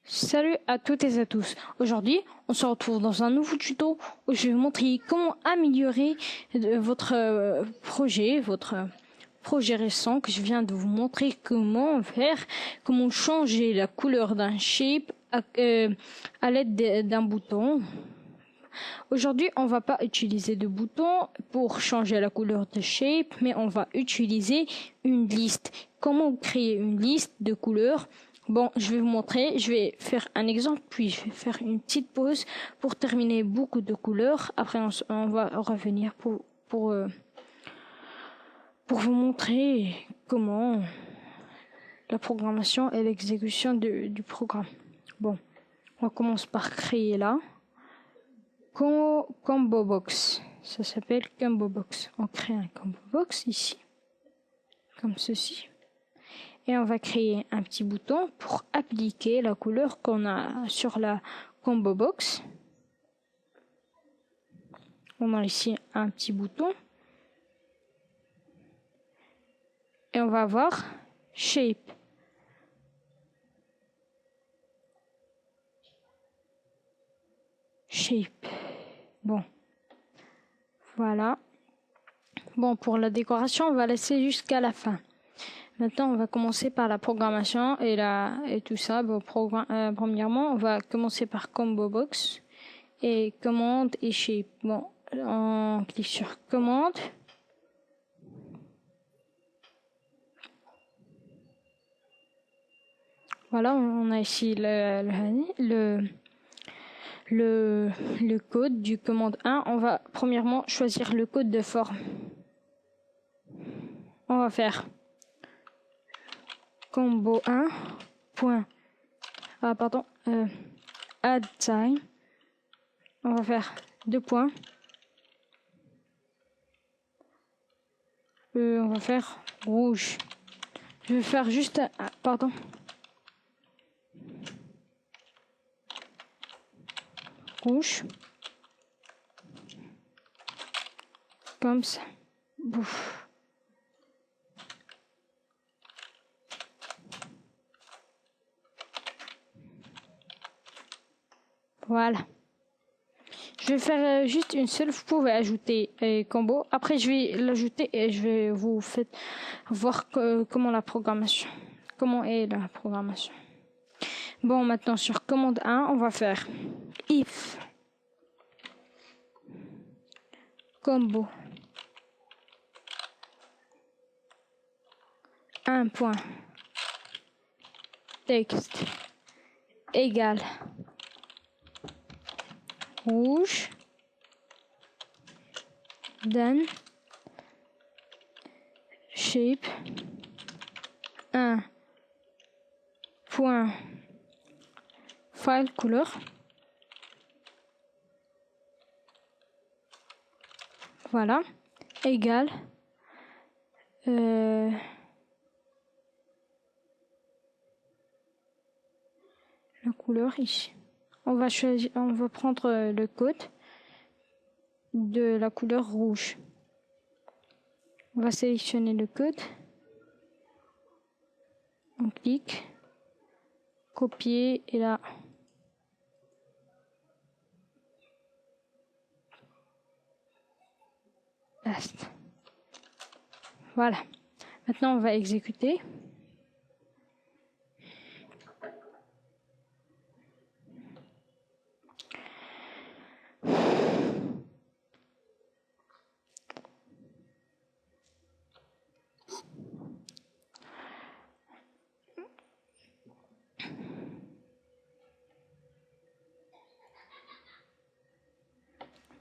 Salut à toutes et à tous. Aujourd'hui, on se retrouve dans un nouveau tuto où je vais vous montrer comment améliorer votre projet récent que je viens de vous montrer comment faire, comment changer la couleur d'un shape à l'aide d'un bouton. Aujourd'hui, on va pas utiliser de bouton pour changer la couleur de shape, mais on va utiliser une liste. Comment créer une liste de couleurs? Bon, je vais vous montrer, je vais faire un exemple, puis je vais faire une petite pause pour terminer beaucoup de couleurs. Après, on va revenir pour vous montrer comment la programmation et l'exécution du programme. Bon, on commence par créer là. Combo Box, ça s'appelle Combo Box. On crée un Combo Box ici, comme ceci. Et on va créer un petit bouton pour appliquer la couleur qu'on a sur la Combo Box. On a ici un petit bouton. Et on va avoir Shape. Shape. Bon. Voilà. Bon, pour la décoration, on va laisser jusqu'à la fin. Maintenant, on va commencer par la programmation et tout ça. Bon, premièrement, on va commencer par Combo Box et commande et shape. Bon, on clique sur commande. Voilà, on a ici le code du commande 1. On va premièrement choisir le code de forme. On va faire combo 1 point add sign. On va faire 2 points. On va faire rouge. Je vais faire juste rouge comme ça. Bouf. Voilà. Je vais faire juste une seule. Vous pouvez ajouter combo. Après, je vais l'ajouter et je vais vous faire voir comment est la programmation. Bon, maintenant sur commande 1, on va faire if combo 1 point texte égale rouge, then shape 1 point file couleur. Voilà, égale la couleur ici. On va prendre le code de la couleur rouge. On va sélectionner le code. On clique, copier et là. Paste. Voilà. Maintenant, on va exécuter.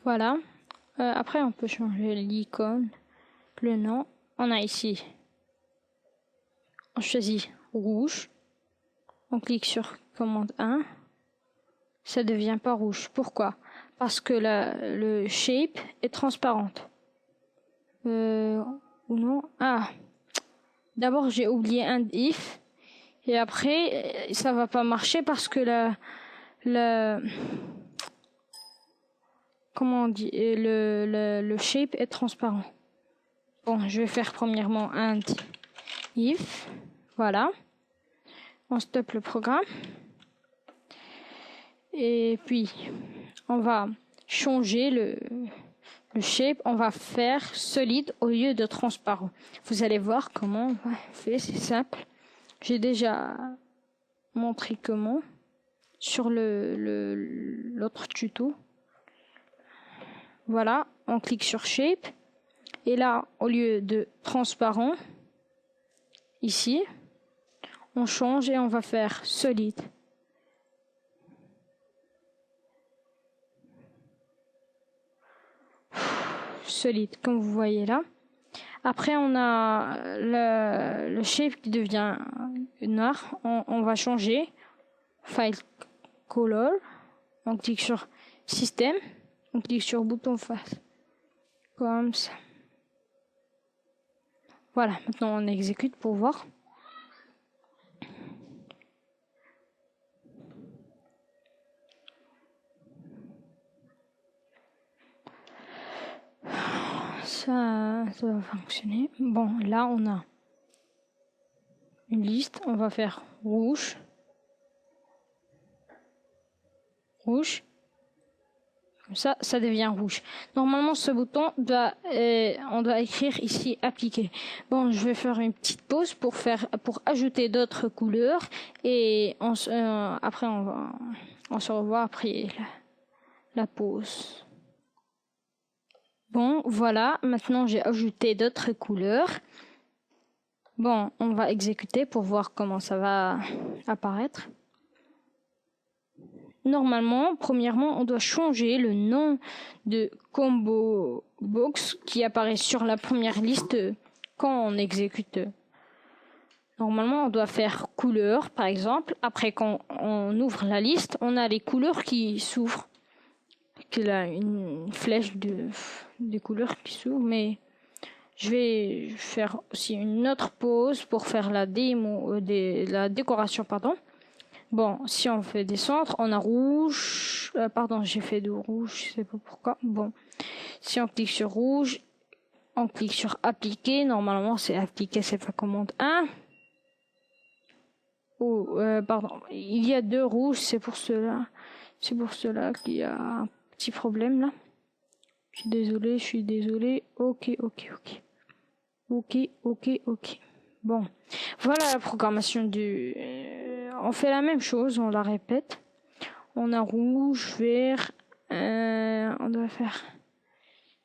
Voilà. Après, on peut changer l'icône, le nom. On a ici, on choisit rouge. On clique sur commande 1. Ça devient pas rouge. Pourquoi? Parce que le shape est transparente. Ou non? Ah. D'abord, j'ai oublié un if. Et après, ça va pas marcher parce que la comment on dit, le shape est transparent. Bon, je vais faire premièrement un if, voilà. On stoppe le programme. Et puis, on va changer le shape, on va faire solide au lieu de transparent. Vous allez voir comment on va faire, c'est simple. J'ai déjà montré comment sur l'autre tuto. Voilà, on clique sur shape et là, au lieu de transparent, ici, on change et on va faire solide. Solide, comme vous voyez là. Après, on a le shape qui devient noir. On va changer. File color. On clique sur système. On clique sur bouton face. Comme ça. Voilà, maintenant on exécute pour voir. Ça va fonctionner. Bon, là on a une liste. On va faire rouge. Rouge. Comme ça devient rouge. Normalement, ce bouton on doit écrire ici appliquer. Bon, je vais faire une petite pause pour ajouter d'autres couleurs et après on se revoit après la pause. Bon, voilà. Maintenant, j'ai ajouté d'autres couleurs. Bon, on va exécuter pour voir comment ça va apparaître. Normalement, premièrement, on doit changer le nom de combo box qui apparaît sur la première liste quand on exécute. Normalement, on doit faire couleur, par exemple. Après, quand on ouvre la liste, on a les couleurs qui s'ouvrent. Il a une flèche de couleurs qui s'ouvre, mais je vais faire aussi une autre pause pour faire la décoration, pardon. Bon, si on fait des centres, on a rouge. Pardon, j'ai fait de rouge, je sais pas pourquoi. Bon, si on clique sur rouge, on clique sur appliquer. Normalement, c'est appliquer, c'est la commande 1. Oh, pardon, il y a deux rouges, c'est pour cela. C'est pour cela qu'il y a un petit problème là. Je suis désolé. Ok. Bon, voilà la programmation on fait la même chose, on la répète. On a rouge, vert. On doit faire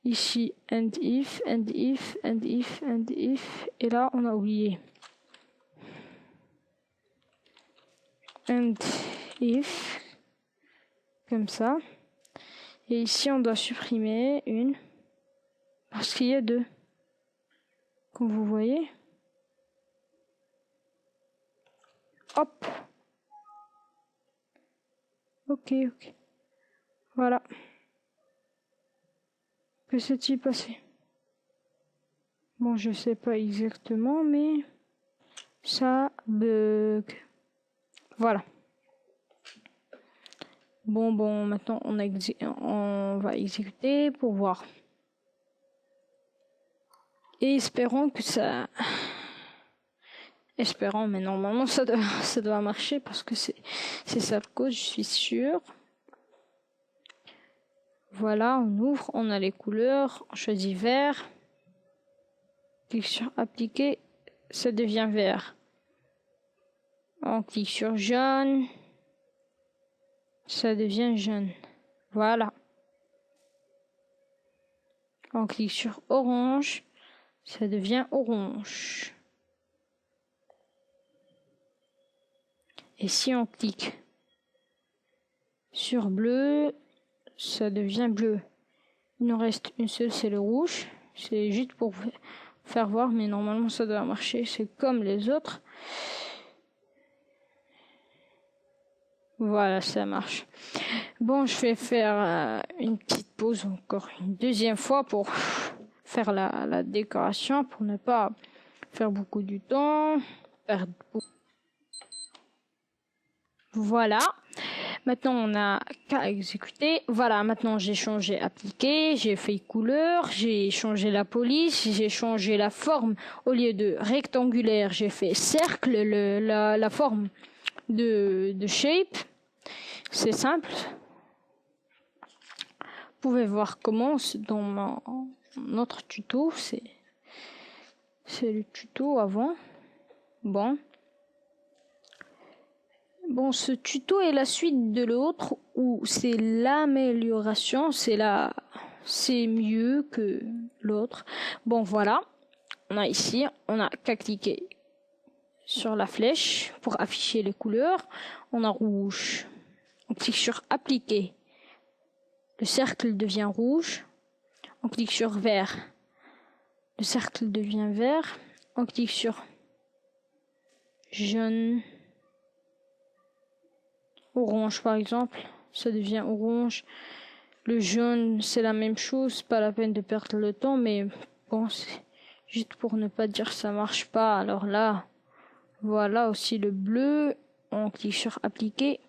ici and if. Et là, on a oublié. And if. Comme ça. Et ici, on doit supprimer une. Parce qu'il y a deux. Comme vous voyez. Hop. Ok. Voilà. Que s'est-il passé? Bon, je sais pas exactement, mais ça bug. Voilà. Bon, maintenant on va exécuter pour voir. Et espérons que ça... Espérons, mais normalement ça doit marcher parce que c'est ça le code, je suis sûr. Voilà, on ouvre, on a les couleurs, on choisit vert. Clique sur appliquer, ça devient vert. On clique sur jaune, ça devient jaune. Voilà. On clique sur orange, ça devient orange. Et si on clique sur bleu, ça devient bleu. Il nous reste une seule, c'est le rouge. C'est juste pour vous faire voir, mais normalement ça doit marcher. C'est comme les autres. Voilà, ça marche. Bon, je vais faire une petite pause encore une deuxième fois pour faire la décoration, pour ne pas faire beaucoup du temps, perdre beaucoup. Voilà. Maintenant, on a qu'à exécuter. Voilà, maintenant j'ai changé appliquer, j'ai fait couleur, j'ai changé la police, j'ai changé la forme. Au lieu de rectangulaire, j'ai fait cercle, la forme de shape. C'est simple. Vous pouvez voir comment dans notre tuto. C'est le tuto avant. Bon, ce tuto est la suite de l'autre où c'est l'amélioration, c'est mieux que l'autre. Bon, voilà. On a ici, on a qu'à cliquer sur la flèche pour afficher les couleurs. On a rouge. On clique sur appliquer. Le cercle devient rouge. On clique sur vert. Le cercle devient vert. On clique sur jaune. Orange par exemple, ça devient orange. Le jaune, c'est la même chose, pas la peine de perdre le temps, mais bon, c'est juste pour ne pas dire ça marche pas. Alors là, voilà aussi le bleu. On clique sur appliquer.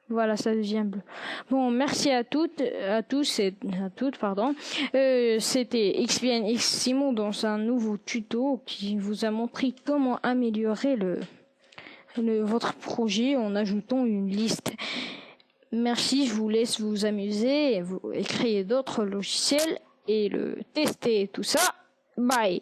Voilà, ça devient bleu. Bon, merci à toutes, à tous et à toutes, pardon. C'était XPNX Simon dans un nouveau tuto qui vous a montré comment améliorer votre projet en ajoutant une liste. Merci, je vous laisse vous amuser et créer d'autres logiciels et le tester tout ça. Bye.